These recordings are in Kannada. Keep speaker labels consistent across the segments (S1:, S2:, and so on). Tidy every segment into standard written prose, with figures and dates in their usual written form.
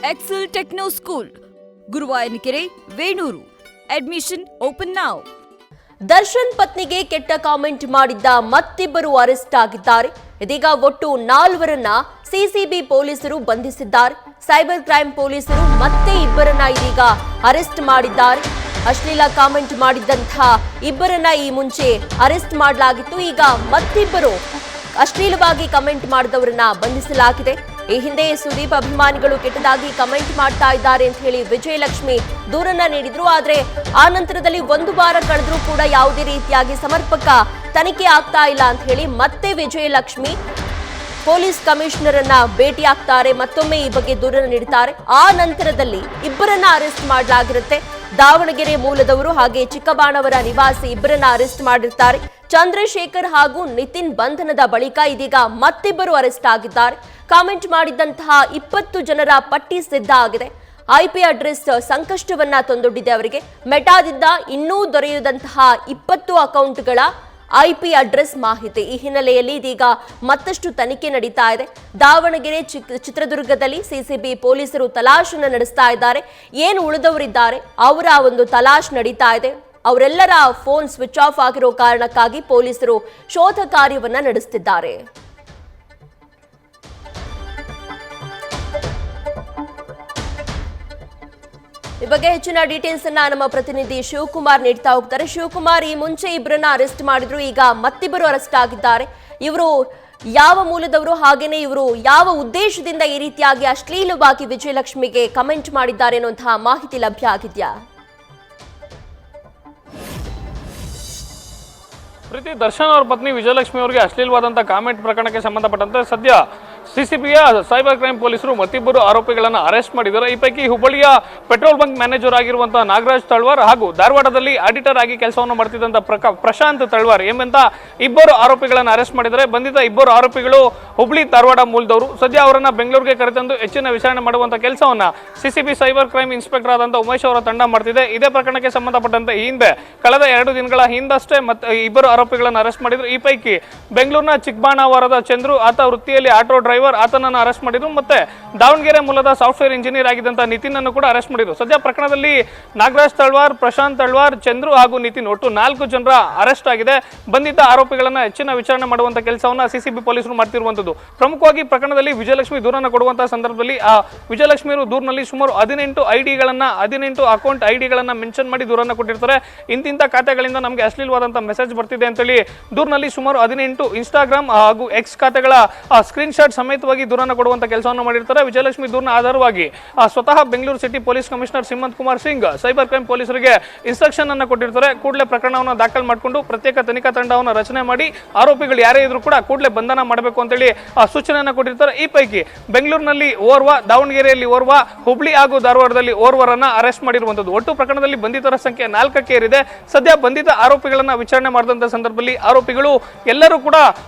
S1: Excel techno school, Guruvayanakere, Venur. Admission open now.
S2: Darshan ಪತ್ನಿಗೆ ಕೆಟ್ಟ ಕಾಮೆಂಟ್ ಮಾಡಿದ್ದ ಮತ್ತಿಬ್ಬರು ಅರೆಸ್ಟ್ ಆಗಿದ್ದಾರೆ. ಇದೀಗ ಒಟ್ಟು 4ರನ್ನ ಸಿಸಿಬಿ ಪೊಲೀಸರು ಬಂಧಿಸಿದ್ದಾರೆ. ಸೈಬರ್ ಕ್ರೈಮ್ ಪೊಲೀಸರು ಮತ್ತೆ ಇಬ್ಬರನ್ನ ಇದೀಗ ಅರೆಸ್ಟ್ ಮಾಡಿದ್ದಾರೆ. ಅಶ್ಲೀಲ ಕಾಮೆಂಟ್ ಮಾಡಿದ್ದಂತಹ ಇಬ್ಬರನ್ನ ಈ ಮುಂಚೆ ಅರೆಸ್ಟ್ ಮಾಡಲಾಗಿತ್ತು. ಈಗ ಮತ್ತಿಬ್ಬರು ಅಶ್ಲೀಲವಾಗಿ ಕಮೆಂಟ್ ಮಾಡಿದವರನ್ನ ಬಂಧಿಸಲಾಗಿದೆ. ಈ ಹಿಂದೆ ಸುದೀಪ್ ಅಭಿಮಾನಿಗಳು ಕೆಟ್ಟದಾಗಿ ಕಮೆಂಟ್ ಮಾಡ್ತಾ ಇದ್ದಾರೆ ಅಂತ ಹೇಳಿ ವಿಜಯಲಕ್ಷ್ಮಿ ದೂರನ್ನ ನೀಡಿದ್ರು. ಆದ್ರೆ ಆ ನಂತರದಲ್ಲಿ 1 ವಾರ ಕಳೆದ್ರೂ ಕೂಡ ಯಾವುದೇ ರೀತಿಯಾಗಿ ಸಮರ್ಪಕ ತನಿಖೆ ಆಗ್ತಾ ಇಲ್ಲ ಅಂತ ಹೇಳಿ ಮತ್ತೆ ವಿಜಯಲಕ್ಷ್ಮಿ ಪೊಲೀಸ್ ಕಮಿಷನರ್ ಅನ್ನ ಭೇಟಿ ಆಗ್ತಾರೆ. ಮತ್ತೊಮ್ಮೆ ಈ ಬಗ್ಗೆ ದೂರನ್ನ ನೀಡುತ್ತಾರೆ. ಆ ನಂತರದಲ್ಲಿ ಇಬ್ಬರನ್ನ ಅರೆಸ್ಟ್ ಮಾಡಲಾಗಿರುತ್ತೆ. ದಾವಣಗೆರೆ ಮೂಲದವರು ಹಾಗೆ ಚಿಕ್ಕಬಾಣವರ ನಿವಾಸಿ ಇಬ್ಬರನ್ನ ಅರೆಸ್ಟ್ ಮಾಡಿರ್ತಾರೆ. ಚಂದ್ರಶೇಖರ್ ಹಾಗೂ ನಿತಿನ್ ಬಂಧನದ ಬಳಿಕ ಇದೀಗ ಮತ್ತಿಬ್ಬರು ಅರೆಸ್ಟ್ ಆಗಿದ್ದಾರೆ. ಕಾಮೆಂಟ್ ಮಾಡಿದ್ದಂತಹ 20 ಜನರ ಪಟ್ಟಿ ಸಿದ್ಧ ಆಗಿದೆ. IP ಅಡ್ರೆಸ್ ಸಂಕಷ್ಟವನ್ನ ತಂದೊಡ್ಡಿದೆ ಅವರಿಗೆ. ಮೆಟಾದಿಂದ ಇನ್ನೂ ದೊರೆಯದಂತಹ 20 ಅಕೌಂಟ್ಗಳ IP ಅಡ್ರೆಸ್ ಮಾಹಿತಿ. ಈ ಹಿನ್ನೆಲೆಯಲ್ಲಿ ಇದೀಗ ಮತ್ತಷ್ಟು ತನಿಖೆ ನಡೀತಾ ಇದೆ. ದಾವಣಗೆರೆ, ಚಿತ್ರದುರ್ಗದಲ್ಲಿ ಸಿಸಿಬಿ ಪೊಲೀಸರು ತಲಾಶನ್ನು ನಡೆಸ್ತಾ ಇದ್ದಾರೆ. ಏನು ಉಳಿದವರಿದ್ದಾರೆ ಅವರ ಒಂದು ತಲಾಶ್ ನಡೀತಾ ಇದೆ. ಅವರೆಲ್ಲರ ಫೋನ್ ಸ್ವಿಚ್ ಆಫ್ ಆಗಿರೋ ಕಾರಣಕ್ಕಾಗಿ ಪೊಲೀಸರು ಶೋಧ ಕಾರ್ಯವನ್ನ ನಡೆಸುತ್ತಿದ್ದಾರೆ. ಈ ಬಗ್ಗೆ ಹೆಚ್ಚಿನ ಡೀಟೇಲ್ಸ್ ಅನ್ನ ನಮ್ಮ ಪ್ರತಿನಿಧಿ ಶಿವಕುಮಾರ್ ನೀಡ್ತಾ ಹೋಗ್ತಾರೆ. ಶಿವಕುಮಾರ್, ಈ ಮುಂಚೆ ಇಬ್ಬರನ್ನ ಅರೆಸ್ಟ್ ಮಾಡಿದ್ರು, ಈಗ ಮತ್ತಿಬ್ಬರು ಅರೆಸ್ಟ್ ಆಗಿದ್ದಾರೆ. ಇವರು ಯಾವ ಮೂಲದವರು, ಹಾಗೇನೆ ಇವರು ಯಾವ ಉದ್ದೇಶದಿಂದ ಈ ರೀತಿಯಾಗಿ ಅಶ್ಲೀಲವಾಗಿ ವಿಜಯಲಕ್ಷ್ಮಿಗೆ ಕಮೆಂಟ್ ಮಾಡಿದ್ದಾರೆ ಅನ್ನುವಂತಹ ಮಾಹಿತಿ ಲಭ್ಯ ಆಗಿದೆಯಾ?
S3: ಪ್ರೀತಿ, ದರ್ಶನ್ ಅವರ ಪತ್ನಿ ವಿಜಯಲಕ್ಷ್ಮಿ ಅವರಿಗೆ ಅಶ್ಲೀಲವಾದಂಥ ಕಾಮೆಂಟ್ ಪ್ರಕರಣಕ್ಕೆ ಸಂಬಂಧಪಟ್ಟಂತೆ ಸದ್ಯ ಸಿಸಿಬಿಯ ಸೈಬರ್ ಕ್ರೈಮ್ ಪೊಲೀಸರು ಮತ್ತಿಬ್ಬರು ಆರೋಪಿಗಳನ್ನು ಅರೆಸ್ಟ್ ಮಾಡಿದ್ದಾರೆ. ಈ ಪೈಕಿ ಹುಬ್ಬಳ್ಳಿಯ ಪೆಟ್ರೋಲ್ ಬಂಕ್ ಮ್ಯಾನೇಜರ್ ಆಗಿರುವಂತಹ ನಾಗರಾಜ್ ತಳ್ವಾರ್ ಹಾಗೂ ಧಾರವಾಡದಲ್ಲಿ ಆಡಿಟರ್ ಆಗಿ ಕೆಲಸವನ್ನು ಮಾಡ್ತಿದ್ದಂಥ ಪ್ರಶಾಂತ್ ತಳ್ವಾರ್ ಎಂಬಂತ ಇಬ್ಬರು ಆರೋಪಿಗಳನ್ನು ಅರೆಸ್ಟ್ ಮಾಡಿದ್ದಾರೆ. ಬಂಧಿತ ಇಬ್ಬರು ಆರೋಪಿಗಳು ಹುಬ್ಬಳ್ಳಿ ಧಾರವಾಡ ಮೂಲದವರು. ಸದ್ಯ ಅವರನ್ನ ಬೆಂಗಳೂರಿಗೆ ಕರೆತಂದು ಹೆಚ್ಚಿನ ವಿಚಾರಣೆ ಮಾಡುವಂತಹ ಕೆಲಸವನ್ನ ಸಿಸಿಬಿ ಸೈಬರ್ ಕ್ರೈಮ್ ಇನ್ಸ್ಪೆಕ್ಟರ್ ಆದಂತಹ ಉಮೇಶ್ ಅವರ ತಂಡ ಮಾಡ್ತಿದೆ. ಇದೇ ಪ್ರಕರಣಕ್ಕೆ ಸಂಬಂಧಪಟ್ಟಂತೆ ಹಿಂದೆ ಕಳೆದ 2 ದಿನಗಳ ಹಿಂದಷ್ಟೇ ಇಬ್ಬರು ಆರೋಪಿಗಳನ್ನು ಅರೆಸ್ಟ್ ಮಾಡಿದ್ರು. ಈ ಪೈಕಿ ಬೆಂಗಳೂರಿನ ಚಿಕ್ಕಬಾಣವರದ ಚಂದ್ರು, ಆತ ವೃತ್ತಿಯಲ್ಲಿ ಆಟೋ ಡ್ರೈವರ್, ಆತನನ್ನು ಅರೆಸ್ಟ್ ಮಾಡಿದ್ರು. ಮತ್ತೆ ದಾವಣಗೆರೆ ಮೂಲದ ಸಾಫ್ಟ್ವೇರ್ ಇಂಜಿನಿಯರ್ ಆಗಿದ್ದಂತಹ ನಿತಿನ್ ಅನ್ನು ಕೂಡ ಅರೆಸ್ಟ್ ಮಾಡಿದ್ರು. ಸದ್ಯ ಪ್ರಕರಣದಲ್ಲಿ ನಾಗರಾಜ್ ತಳ್ವಾರ್, ಪ್ರಶಾಂತ್ ತಳ್ವಾರ್, ಚಂದ್ರು ಹಾಗೂ ನಿತಿನ್ ಒಟ್ಟು 4 ಜನರ ಅರೆಸ್ಟ್ ಆಗಿದೆ. ಬಂಧಿತ ಆರೋಪಿಗಳನ್ನ ಹೆಚ್ಚಿನ ವಿಚಾರಣೆ ಮಾಡುವಂತ ಕೆಲಸವನ್ನ ಸಿಸಿಬಿ ಪೊಲೀಸರು ಮಾಡ್ತಿರುವಂತದ್ದು. ಪ್ರಮುಖವಾಗಿ ಪ್ರಕರಣದಲ್ಲಿ ವಿಜಯಲಕ್ಷ್ಮಿ ದೂರನ್ನು ಕೊಡುವಂತಹ ಸಂದರ್ಭದಲ್ಲಿ ಆ ವಿಜಯಲಕ್ಷ್ಮಿ ದೂರಿನಲ್ಲಿ ಸುಮಾರು 18 ಅಕೌಂಟ್ ಐಡಿಗಳನ್ನ ಮೆನ್ಷನ್ ಮಾಡಿ ದೂರನ್ನು ಕೊಟ್ಟಿರ್ತಾರೆ. ಇಂತಿಂತ ಖಾತೆಗಳಿಂದ ನಮಗೆ ಅಶ್ಲೀಲವಾದಂತಹ ಮೆಸೇಜ್ ಬರ್ತಿದೆ ಅಂತೇಳಿ ದೂರಿನಲ್ಲಿ ಸುಮಾರು 18 ಇನ್ಸ್ಟಾಗ್ರಾಮ್ ಹಾಗೂ ಎಕ್ಸ್ ಖಾತೆಗಳ ಸ್ಕ್ರೀನ್ ಶಾಟ್ ಸಮೇತವಾಗಿ ದೂರನ್ನು ಕೊಡುವಂತ ಕೆಲಸವನ್ನು ಮಾಡಿರ್ತಾರೆ. ವಿಜಯಲಕ್ಷ್ಮಿ ದೂರನ ಆಧಾರವಾಗಿ ಸ್ವತಃ Bengaluru city police commissioner Seemanth Kumar Singh cyber crime ಪೊಲೀಸರಿಗೆ ಇನ್ಸ್ಟ್ರಕ್ಷನ್ ಅನ್ನು ಕೊಟ್ಟಿರ್ತಾರೆ. ಕೂಡಲೇ ಪ್ರಕರಣವನ್ನು ದಾಖಲು ಮಾಡಿಕೊಂಡು ಪ್ರತ್ಯೇಕ ತನಿಖಾ ತಂಡವನ್ನು ರಚನೆ ಮಾಡಿ ಆರೋಪಿಗಳು ಯಾರೇ ಇದ್ರೂ ಕೂಡ ಕೂಡಲೇ ಬಂಧನ ಮಾಡಬೇಕು ಅಂತೇಳಿ ಸೂಚನೆಯನ್ನು ಕೊಟ್ಟಿರ್ತಾರೆ. ಈ ಪೈಕಿ ಬೆಂಗಳೂರಿನಲ್ಲಿ ಓರ್ವ, ದಾವಣಗೆರೆಯಲ್ಲಿ ಓರ್ವ, ಹುಬ್ಳಿ ಹಾಗೂ ಧಾರವಾಡದಲ್ಲಿ ಓರ್ವರನ್ನ ಅರೆಸ್ಟ್ ಮಾಡಿರುವಂತದ್ದು. ಒಟ್ಟು ಪ್ರಕರಣದಲ್ಲಿ ಬಂಧಿತರ ಸಂಖ್ಯೆ 4ಕ್ಕೆ ಏರಿದೆ. ಸದ್ಯ ಬಂಧಿತ ಆರೋಪಿಗಳನ್ನ ವಿಚಾರಣೆ ಮಾಡಿದಂತ ಸಂದರ್ಭದಲ್ಲಿ ಆರೋಪಿಗಳು ಎಲ್ಲರೂ ಕೂಡ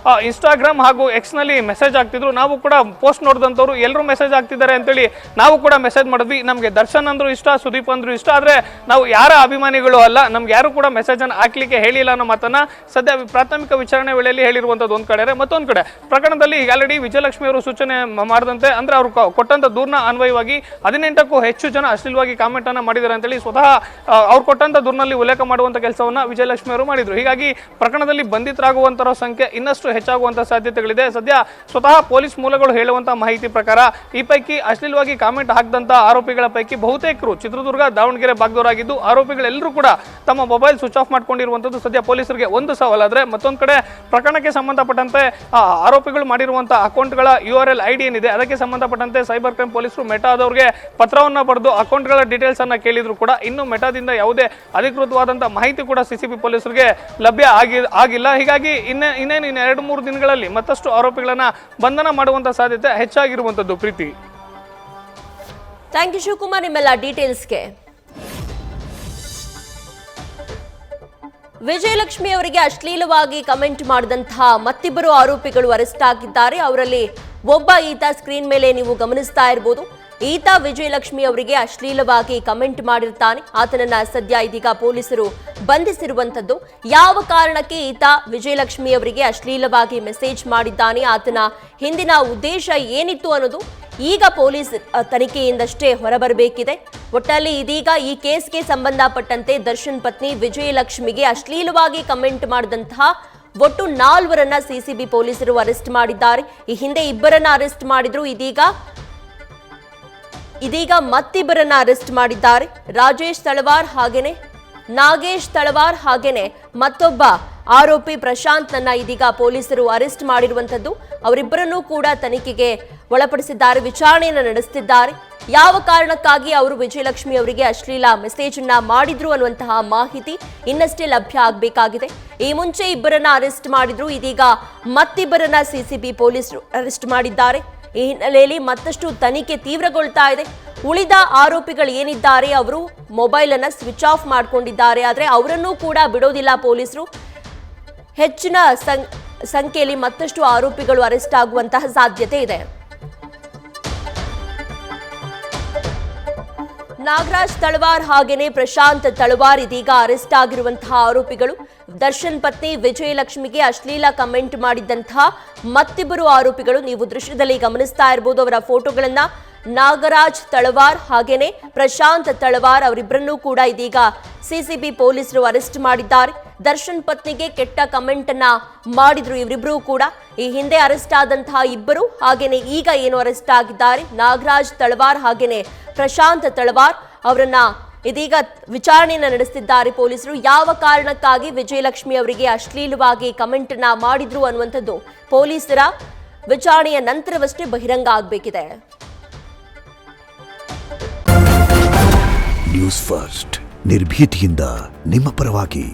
S3: ಇನ್ಸ್ಟಾಗ್ರಾಮ್ ಹಾಗೂ ಎಕ್ಸ್ ನಲ್ಲಿ ಮೆಸೇಜ್ ಆಗ್ತಿದ್ರು. ನಾವು ಕೂಡ ಪೋಸ್ಟ್ ನೋಡಿದಂತವ್ರು ಎಲ್ಲರೂ ಮೆಸೇಜ್ ಆಗ್ತಿದ್ದಾರೆ ಅಂತೇಳಿ ನಾವು ಕೂಡ ಮೆಸೇಜ್ ಮಾಡಿದ್ವಿ. ನಮಗೆ ದರ್ಶನ್ ಅಂದ್ರು ಇಷ್ಟ, ಸುದೀಪ್ ಅಂದ್ರು ಇಷ್ಟ, ಆದ್ರೆ ನಾವು ಯಾರ ಅಭಿಮಾನಿಗಳು ಅಲ್ಲ, ನಮ್ಗೆ ಯಾರು ಕೂಡ ಮೆಸೇಜ್ ಅನ್ನು ಹಾಕ್ಲಿಕ್ಕೆ ಹೇಳಿಲ್ಲ ಅನ್ನೋ ಮಾತನ್ನ ಸದ್ಯ ಪ್ರಾಥಮಿಕ ವಿಚಾರಣೆ ವೇಳೆಯಲ್ಲಿ ಹೇಳಿರುವಂತದ್ದು ಒಂದ್ ಕಡೆ. ಮತ್ತೊಂದ್ ಕಡೆ ಪ್ರಕರಣದಲ್ಲಿ ಆಲ್ರೆಡಿ ವಿಜಯಲಕ್ಷ್ಮಿ ಅವರು ಸೂಚನೆ ಮಾಡಿದಂತೆ, ಅಂದ್ರೆ ಅವರು ಕೊಟ್ಟಂತ ದೂರ್ನ ಅನ್ವಯವಾಗಿ 18ಕ್ಕೂ ಹೆಚ್ಚು ಜನ ಅಶ್ಲೀಲವಾಗಿ ಕಾಮೆಂಟ್ ಅನ್ನ ಮಾಡಿದ್ದಾರೆ ಅಂತೇಳಿ ಸ್ವತಃ ಅವ್ರು ಕೊಟ್ಟಂತ ದೂರ್ನಲ್ಲಿ ಉಲ್ಲೇಖ ಮಾಡುವಂತ ಕೆಲಸವನ್ನ ವಿಜಯಲಕ್ಷ್ಮಿ ಅವರು ಮಾಡಿದ್ರು. ಹೀಗಾಗಿ ಪ್ರಕರಣದಲ್ಲಿ ಬಂಧಿತರಾಗುವಂತರ ಸಂಖ್ಯೆ ಇನ್ನಷ್ಟು ಹೆಚ್ಚಾಗುವಂತ ಸಾಧ್ಯತೆಗಳಿದೆ. ಸದ್ಯ ಸ್ವತಃ ಪೊಲೀಸ್ ಮೂಲಗಳು ಹೇಳುವಂತಹ ಮಾಹಿತಿ ಪ್ರಕಾರ ಈ ಪೈಕಿ ಅಶ್ಲೀಲವಾಗಿ ಕಾಮೆಂಟ್ ಹಾಕಿದಂತ ಆರೋಪಿಗಳ ಪೈಕಿ ಬಹುತೇಕರು ಚಿತ್ರದುರ್ಗ, ದಾವಣಗೆರೆ ಭಾಗದವರಾಗಿದ್ದು ಆರೋಪಿಗಳೆಲ್ಲರೂ ಕೂಡ ತಮ್ಮ ಮೊಬೈಲ್ ಸ್ವಿಚ್ ಆಫ್ ಮಾಡ್ಕೊಂಡಿರುವಂತದ್ದು ಸದ್ಯ ಪೊಲೀಸರಿಗೆ ಒಂದು ಸವಾಲಾದ್ರೆ, ಮತ್ತೊಂದು ಕಡೆ ಪ್ರಕರಣಕ್ಕೆ ಸಂಬಂಧಪಟ್ಟಂತೆ ಆರೋಪಿಗಳು ಮಾಡಿರುವಂತಹ ಅಕೌಂಟ್ಗಳ URL ID ಏನಿದೆ ಅದಕ್ಕೆ ಸಂಬಂಧಪಟ್ಟಂತೆ ಸೈಬರ್ ಕ್ರೈಮ್ ಪೊಲೀಸರು ಮೆಟಾದವರಿಗೆ ಪತ್ರವನ್ನ ಬರೆದು ಅಕೌಂಟ್ಗಳ ಡೀಟೇಲ್ಸ್ ಅನ್ನ ಕೇಳಿದ್ರು ಕೂಡ ಇನ್ನು ಮೆಟಾದಿಂದ ಯಾವುದೇ ಅಧಿಕೃತವಾದಂತಹ ಮಾಹಿತಿ ಕೂಡ ಸಿಸಿಬಿ ಪೊಲೀಸರಿಗೆ ಲಭ್ಯ ಆಗಿಲ್ಲ. ಹೀಗಾಗಿ ಇನ್ನೇನು 2-3 ದಿನಗಳಲ್ಲಿ ಮತ್ತಷ್ಟು ಆರೋಪಿಗಳನ್ನ ಬಂಧನ ಮಾಡುವಂತ ಸಾಧ್ಯತೆ ಹೆಚ್ಚಾಗಿರುವಂತದ್ದು. ಪ್ರೀತಿ,
S2: ಥ್ಯಾಂಕ್ ಯು ಶಿವಕುಮಾರ್ ನಿಮ್ಮೆಲ್ಲ ಡೀಟೇಲ್ಸ್ಗೆ. ವಿಜಯಲಕ್ಷ್ಮಿ ಅವರಿಗೆ ಅಶ್ಲೀಲವಾಗಿ ಕಮೆಂಟ್ ಮಾಡಿದಂತಹ ಮತ್ತಿಬ್ಬರು ಆರೋಪಿಗಳು ಅರೆಸ್ಟ್ ಆಗಿದ್ದಾರೆ. ಅವರಲ್ಲಿ ಒಬ್ಬ ಈತ ಸ್ಕ್ರೀನ್ ಮೇಲೆ ನೀವು ಗಮನಿಸ್ತಾ ಇರಬಹುದು. ಈತ ವಿಜಯಲಕ್ಷ್ಮಿ ಅವರಿಗೆ ಅಶ್ಲೀಲವಾಗಿ ಕಮೆಂಟ್ ಮಾಡಿರ್ತಾನೆ. ಆತನನ್ನ ಸದ್ಯ ಇದೀಗ ಪೊಲೀಸರು ಬಂಧಿಸಿರುವಂತದ್ದು. ಯಾವ ಕಾರಣಕ್ಕೆ ಈತ ವಿಜಯಲಕ್ಷ್ಮಿ ಅವರಿಗೆ ಅಶ್ಲೀಲವಾಗಿ ಮೆಸೇಜ್ ಮಾಡಿದ್ದಾನೆ, ಆತನ ಹಿಂದಿನ ಉದ್ದೇಶ ಏನಿತ್ತು ಅನ್ನೋದು ಈಗ ಪೊಲೀಸ್ ತನಿಖೆಯಿಂದಷ್ಟೇ ಹೊರಬರಬೇಕಿದೆ. ಒಟ್ಟಲ್ಲಿ ಇದೀಗ ಈ ಕೇಸ್ಗೆ ಸಂಬಂಧಪಟ್ಟಂತೆ ದರ್ಶನ್ ಪತ್ನಿ ವಿಜಯಲಕ್ಷ್ಮಿಗೆ ಅಶ್ಲೀಲವಾಗಿ ಕಮೆಂಟ್ ಮಾಡಿದಂತಹ ಒಟ್ಟು 4ರನ್ನ ಸಿಸಿಬಿ ಪೊಲೀಸರು ಅರೆಸ್ಟ್ ಮಾಡಿದ್ದಾರೆ. ಈ ಹಿಂದೆ 2ರನ್ನ ಅರೆಸ್ಟ್ ಮಾಡಿದ್ರು. ಇದೀಗ ಮತ್ತಿಬ್ಬರನ್ನ ಅರೆಸ್ಟ್ ಮಾಡಿದ್ದಾರೆ. ರಾಜೇಶ್ ತಳವಾರ್ ಹಾಗೇನೆ ನಾಗೇಶ್ ತಳವಾರ್ ಹಾಗೇನೆ ಮತ್ತೊಬ್ಬ ಆರೋಪಿ ಪ್ರಶಾಂತ್ ನನ್ನ ಇದೀಗ ಪೊಲೀಸರು ಅರೆಸ್ಟ್ ಮಾಡಿರುವಂತದ್ದು. ಅವರಿಬ್ಬರನ್ನೂ ಕೂಡ ತನಿಖೆಗೆ ಒಳಪಡಿಸಿದ್ದಾರೆ, ವಿಚಾರಣೆಯನ್ನು ನಡೆಸುತ್ತಿದ್ದಾರೆ. ಯಾವ ಕಾರಣಕ್ಕಾಗಿ ಅವರು ವಿಜಯಲಕ್ಷ್ಮಿ ಅವರಿಗೆ ಅಶ್ಲೀಲ ಮೆಸೇಜ್ ಅನ್ನ ಮಾಡಿದ್ರು ಅನ್ನುವಂತಹ ಮಾಹಿತಿ ಇನ್ನಷ್ಟೇ ಲಭ್ಯ ಆಗಬೇಕಾಗಿದೆ. ಈ ಮುಂಚೆ 2ರನ್ನ ಅರೆಸ್ಟ್ ಮಾಡಿದ್ರು. ಇದೀಗ ಮತ್ತಿಬ್ಬರನ್ನ ಸಿಸಿಬಿ ಪೊಲೀಸರು ಅರೆಸ್ಟ್ ಮಾಡಿದ್ದಾರೆ. ಈ ಹಿನ್ನೆಲೆಯಲ್ಲಿ ಮತ್ತಷ್ಟು ತನಿಖೆ ತೀವ್ರಗೊಳ್ತಾ ಇದೆ. ಉಳಿದ ಆರೋಪಿಗಳು ಏನಿದ್ದಾರೆ ಅವರು ಮೊಬೈಲ್ ಅನ್ನ ಸ್ವಿಚ್ ಆಫ್ ಮಾಡಿಕೊಂಡಿದ್ದಾರೆ. ಆದರೆ ಅವರನ್ನೂ ಕೂಡ ಬಿಡೋದಿಲ್ಲ ಪೊಲೀಸರು. ಹೆಚ್ಚಿನ ಸಂಖ್ಯೆಯಲ್ಲಿ ಮತ್ತಷ್ಟು ಆರೋಪಿಗಳು ಅರೆಸ್ಟ್ ಆಗುವಂತಹ ಸಾಧ್ಯತೆ ಇದೆ. ನಾಗರಾಜ್ ತಳವಾರ್ ಹಾಗೇನೆ ಪ್ರಶಾಂತ್ ತಳವಾರ್ ಇದೀಗ ಅರೆಸ್ಟ್ ಆಗಿರುವಂತಹ ಆರೋಪಿಗಳು. ದರ್ಶನ್ ಪತ್ನಿ ವಿಜಯಲಕ್ಷ್ಮಿಗೆ ಅಶ್ಲೀಲ ಕಮೆಂಟ್ ಮಾಡಿದಂತಹ ಮತ್ತಿಬ್ಬರು ಆರೋಪಿಗಳು. ನೀವು ದೃಶ್ಯದಲ್ಲಿ ಗಮನಿಸ್ತಾ ಇರಬಹುದು ಅವರ ಫೋಟೋಗಳನ್ನ. ನಾಗರಾಜ್ ತಳವಾರ್ ಹಾಗೇನೆ ಪ್ರಶಾಂತ್ ತಳವಾರ್ ಅವರಿಬ್ಬರನ್ನೂ ಕೂಡ ಇದೀಗ ಸಿಸಿಬಿ ಪೊಲೀಸರು ಅರೆಸ್ಟ್ ಮಾಡಿದ್ದಾರೆ. ದರ್ಶನ್ ಪತ್ನಿಗೆ ಕೆಟ್ಟ ಕಮೆಂಟ್ ಅನ್ನ ಮಾಡಿದ್ರು ಇವರಿಬ್ರು ಕೂಡ. ಈ ಹಿಂದೆ ಅರೆಸ್ಟ್ ಆದಂತಹ ಇಬ್ಬರು ಹಾಗೇನೆ ಈಗ ಏನು ಅರೆಸ್ಟ್ ಆಗಿದ್ದಾರೆ ನಾಗರಾಜ್ ತಳವಾರ್ ಹಾಗೇನೆ ಪ್ರಶಾಂತ್ ತಳವಾರ್ ಅವರನ್ನ ಇದೀಗ ವಿಚಾರಣೆಯನ್ನ ನಡೆಸುತ್ತಿದ್ದಾರೆ ಪೊಲೀಸರು. ಯಾವ ಕಾರಣಕ್ಕಾಗಿ ವಿಜಯಲಕ್ಷ್ಮಿ ಅವರಿಗೆ ಅಶ್ಲೀಲವಾಗಿ ಕಮೆಂಟ್ ಅನ್ನ ಮಾಡಿದ್ರು ಅನ್ನುವಂಥದ್ದು ಪೊಲೀಸರ ವಿಚಾರಣೆಯ ನಂತರವಷ್ಟೇ ಬಹಿರಂಗ ಆಗಬೇಕಿದೆ.
S4: ನ್ಯೂಸ್ ಫಸ್ಟ್ ನಿರ್ಭೀತಿಯಿಂದ ನಿಮ್ಮ ಪರವಾಗಿ.